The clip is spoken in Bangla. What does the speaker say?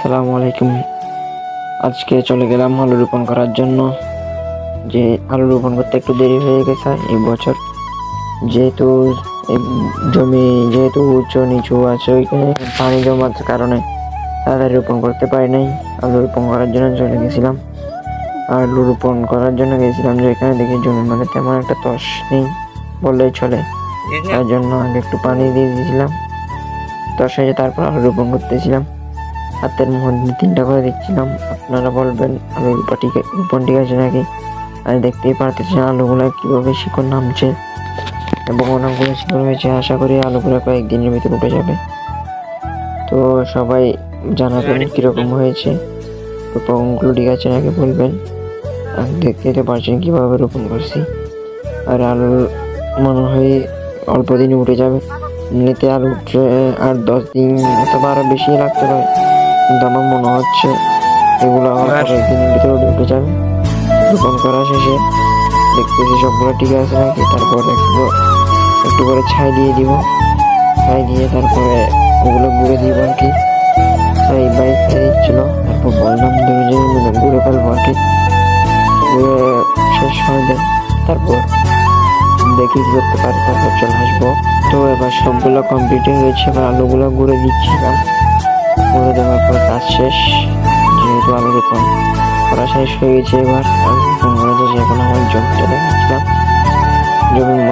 আসসালামু আলাইকুম। আজকে চলে গেলাম আলু রোপণ করার জন্য। যে আলু রোপণ করতে একটু দেরি হয়ে গেছে এই বছর, যেহেতু এই জমি উঁচু নিচু আছে, ওইখানে পানি জমার কারণে তাড়াতাড়ি রোপণ করতে পারি নাই। আলু রোপণ করার জন্য চলে গেছিলাম। আলু রোপণ করার জন্য গেছিলাম, যে এখানে দেখি জমির মধ্যে তেমন একটা তস নেই বললেই চলে। তার জন্য আগে একটু পানি দিয়ে দিয়েছিলাম, তস হয়ে তারপর আলু রোপণ করতেছিলাম। হাতের মধ্যে 3টা করে দিচ্ছিলাম। আপনারা বলবেন আলুর রোপণ ঠিক আছে নাকি? আর দেখতেই পারতেছেন আলুগুলো কিভাবে শিকড় নামছে এবং অনেকগুলো শিকড় হয়েছে। আশা করি আলুগুলো কয়েকদিনের ভিতরে উঠে যাবে। তো সবাই জানাবেন কিরকম হয়েছে, রোপণগুলো ঠিক আছে নাকি বলবেন। আর দেখতেই তো পারছেন কিভাবে রোপণ করছি। আর আলু মনে হয় অল্প দিনে উঠে যাবে। এমনিতে আলু উঠে আর 10 দিন অথবা আরো বেশি লাগতে পারে, কিন্তু আমার মনে হচ্ছে এগুলো আমার কয়েকদিনের ভিতরে উঠে যাবে। রোপণ করা শেষে দেখতেছি সবগুলো ঠিক আছে নাকি, তারপর একটু করে ছাই দিয়ে দিব। ছাই দিয়ে তারপরে ওগুলো গুঁড়ে দিব আর কি। ছাই বাইক দিচ্ছিল, তারপর বললাম 2 দিনের মধ্যে গুঁড়ে ফেলবো আর কি। গুঁড়ে শেষ হয়ে যায়, তারপর দেখি কি করতে পারি, তারপর চলে আসবো। তো এবার সবগুলো কমপ্লিট হয়ে গেছে, এবার আলুগুলো গুঁড়ে দিচ্ছিলাম। গুঁড়ে দেওয়ার পর কাজ শেষ। যেহেতু আলু রোপণ করা শেষ হয়ে গেছে, এবার আলু রোপণ করা শেষে এখন আমার জমিটা দেখাচ্ছিলাম। জমির